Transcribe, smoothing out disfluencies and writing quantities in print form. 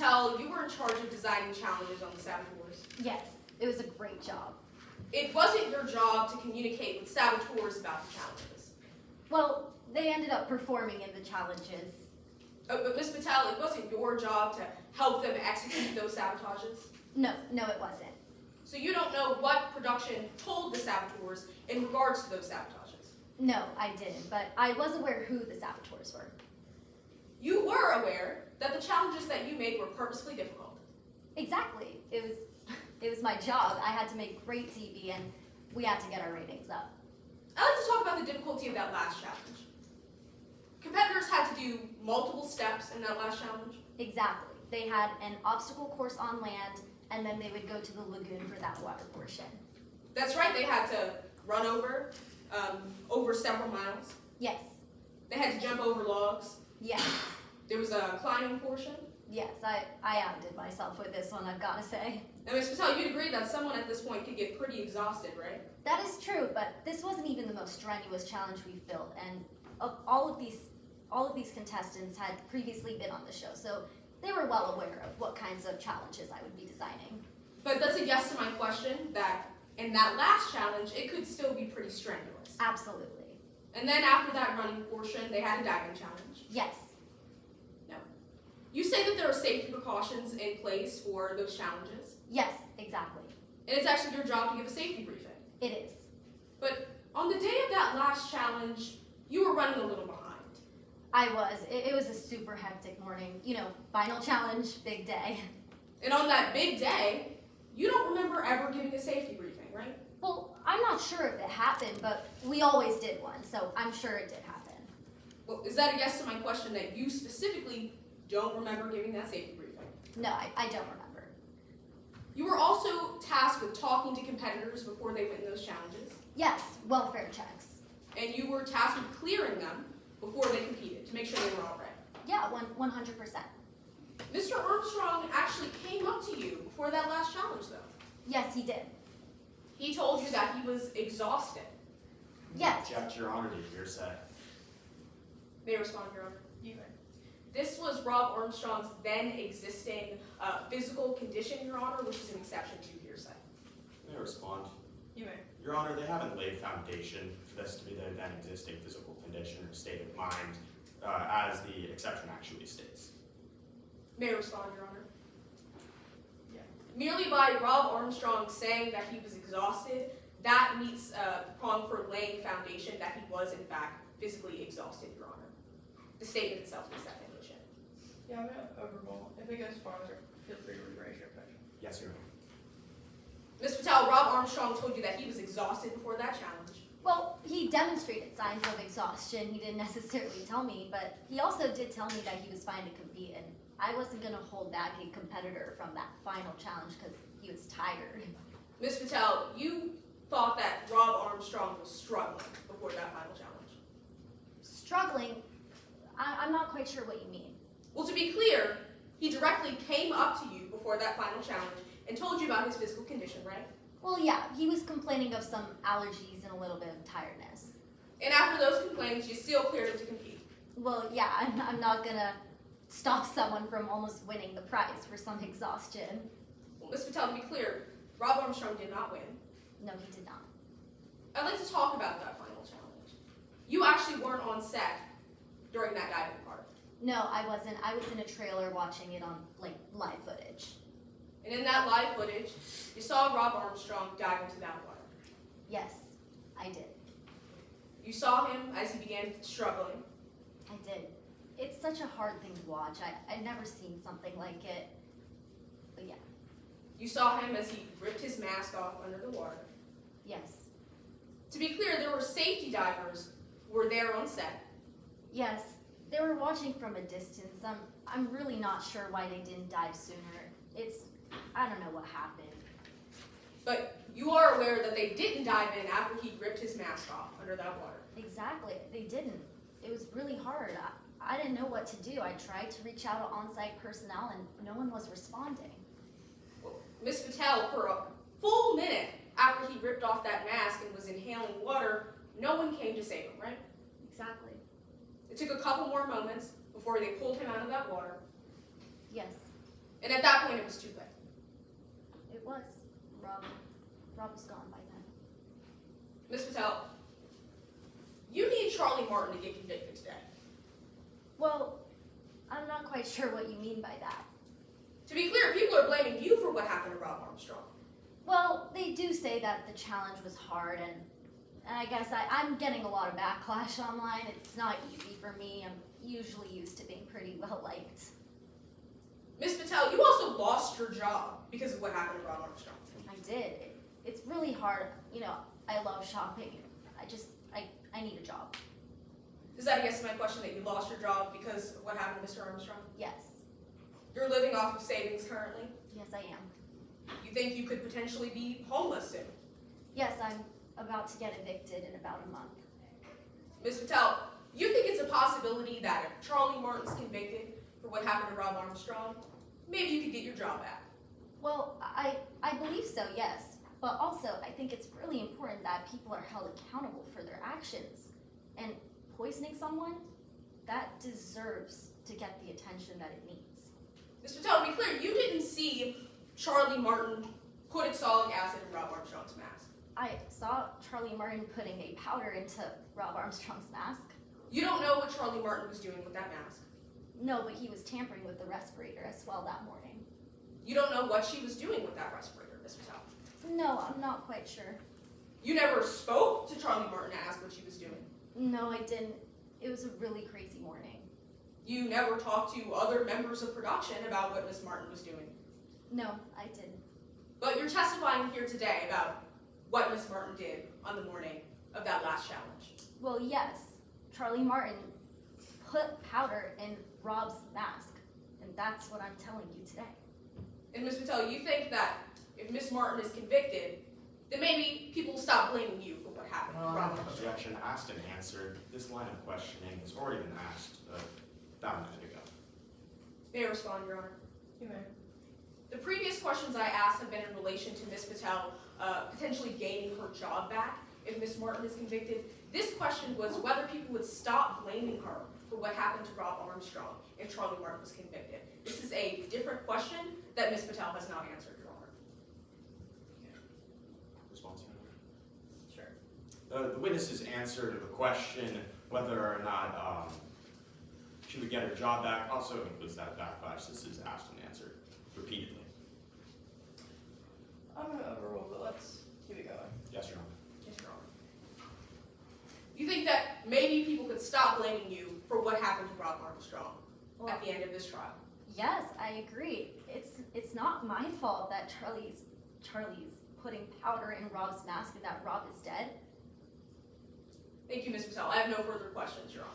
Patel, you were in charge of designing challenges on the saboteurs. Yes, it was a great job. It wasn't your job to communicate with saboteurs about the challenges. Well, they ended up performing in the challenges. But Ms. Patel, it wasn't your job to help them execute those sabotages. No, it wasn't. So you don't know what production told the saboteurs in regards to those sabotages. No, I didn't, but I was aware who the saboteurs were. You were aware that the challenges that you made were purposefully difficult. Exactly. It was my job. I had to make great TV, and we had to get our ratings up. I'd like to talk about the difficulty of that last challenge. Competitors had to do multiple steps in that last challenge. Exactly. They had an obstacle course on land, and then they would go to the lagoon for that water portion. That's right, they had to run over several miles. Yes. They had to jump over logs. Yes. There was a climbing portion. Yes, I outdid myself with this one, I've got to say. And Ms. Patel, you'd agree that someone at this point could get pretty exhausted, right? That is true, but this wasn't even the most strenuous challenge we've built, and all of these contestants had previously been on the show, so they were well aware of what kinds of challenges I would be designing. But that's a yes to my question, that in that last challenge, it could still be pretty strenuous. Absolutely. And then after that running portion, they had a diving challenge. Yes. No. You say that there are safety precautions in place for those challenges, Yes, exactly. and it's actually your job to give a safety briefing. It is. But on the day of that last challenge, you were running a little behind. I was. It was a super hectic morning. You know, final challenge, big day. And on that big day, you don't remember ever giving a safety briefing, right? Well, I'm not sure if it happened, but we always did one, so I'm sure it did happen. Well, is that a yes to my question that you specifically don't remember giving that safety briefing? No, I don't remember. You were also tasked with talking to competitors before they win those challenges, Yes, welfare checks. and you were tasked with clearing them before they competed to make sure they were all right. Yeah, 100%. Mr. Armstrong actually came up to you before that last challenge, though. Yes, he did. He told you that he was exhausted. Yes. Object, Your Honor, to hearsay. May I respond, Your Honor? You may. This was Rob Armstrong's then existing physical condition, Your Honor, which is an exception to hearsay. May I respond? You may. Your Honor, they haven't laid foundation for this to be the then existing physical condition or state of mind, as the exception actually states. May I respond, Your Honor? Yeah. Merely by Rob Armstrong saying that he was exhausted, that meets prong for laying foundation that he was, in fact, physically exhausted, Your Honor. The statement itself is that foundation. Yeah, I'm gonna overrule. If it goes farther, feel free to rephrase your question. Yes, Your Honor. Ms. Patel, Rob Armstrong told you that he was exhausted before that challenge. Well, he demonstrated signs of exhaustion. He didn't necessarily tell me, but he also did tell me that he was fine to compete, and I wasn't going to hold back a competitor from that final challenge because he was tired. Ms. Patel, you thought that Rob Armstrong was struggling before that final challenge. Struggling? I'm not quite sure what you mean. Well, to be clear, he directly came up to you before that final challenge and told you about his physical condition, right? Well, yeah, he was complaining of some allergies and a little bit of tiredness. And after those complaints, you still cleared him to compete. Well, yeah, I'm not going to stop someone from almost winning the prize for some exhaustion. Well, Ms. Patel, to be clear, Rob Armstrong did not win. No, he did not. I'd like to talk about that final challenge. You actually weren't on set during that diving part. No, I wasn't. I was in a trailer watching it on, live footage. And in that live footage, you saw Rob Armstrong dive into that water. Yes, I did. You saw him as he began struggling. I did. It's such a hard thing to watch. I'd never seen something like it. But yeah, You saw him as he ripped his mask off under the water. yes. To be clear, there were safety divers who were there on set. Yes, they were watching from a distance. I'm really not sure why they didn't dive sooner. I don't know what happened. But you are aware that they didn't dive in after he ripped his mask off under that water. Exactly, they didn't. It was really hard. I didn't know what to do. I tried to reach out to on-site personnel and no one was responding. Well, Ms. Patel, for a full minute after he ripped off that mask and was inhaling water, no one came to save him, right? Exactly. It took a couple more moments before they pulled him out of that water. Yes. And at that point, it was too late. It was. Rob was gone by then. Ms. Patel, you need Charlie Martin to get convicted today. Well, I'm not quite sure what you mean by that. To be clear, people are blaming you for what happened to Rob Armstrong. Well, they do say that the challenge was hard, and I guess I'm getting a lot of backlash online. It's not easy for me. I'm usually used to being pretty well liked. Ms. Patel, you also lost your job because of what happened to Rob Armstrong. I did. It's really hard. You know, I love shopping. I need a job. Does that answer my question that you lost your job because of what happened to Mr. Armstrong? Yes. You're living off of savings currently. Yes, I am. You think you could potentially be homeless soon. Yes, I'm about to get evicted in about a month. Ms. Patel, you think it's a possibility that if Charlie Martin's convicted for what happened to Rob Armstrong, maybe you could get your job back? Well, I believe so, yes. But also, I think it's really important that people are held accountable for their actions. And poisoning someone, that deserves to get the attention that it needs. Ms. Patel, to be clear, you didn't see Charlie Martin put exolic acid in Rob Armstrong's mask. I saw Charlie Martin putting a powder into Rob Armstrong's mask. You don't know what Charlie Martin was doing with that mask. No, but he was tampering with the respirator as well that morning. You don't know what she was doing with that respirator, Ms. Patel. No, I'm not quite sure. You never spoke to Charlie Martin to ask what she was doing. No, I didn't. It was a really crazy morning. You never talked to other members of production about what Ms. Martin was doing. No, I didn't. But you're testifying here today about what Ms. Martin did on the morning of that last challenge. Well, yes. Charlie Martin put powder in Rob's mask, and that's what I'm telling you today. And Ms. Patel, you think that if Ms. Martin is convicted, then maybe people will stop blaming you for what happened to Rob Armstrong. Objection asked and answered. This line of questioning has already been asked about a minute ago. May I respond, Your Honor? You may. The previous questions I asked have been in relation to Ms. Patel potentially gaining her job back if Ms. Martin is convicted. This question was whether people would stop blaming her for what happened to Rob Armstrong if Charlie Martin was convicted. This is a different question that Ms. Patel has not answered, Your Honor. Response, Your Sure. Honor? The witness has answered the question whether or not she would get her job back. Also includes that backlash. This is asked and answered repeatedly. I'm gonna overrule, but let's keep it going. Yes, Your Honor. Yes, Your Honor. You think that maybe people could stop blaming you for what happened to Rob Armstrong Well, at the end of this trial? yes, I agree. It's not my fault that Charlie's putting powder in Rob's mask and that Rob is dead. Thank you, Ms. Patel. I have no further questions, Your Honor.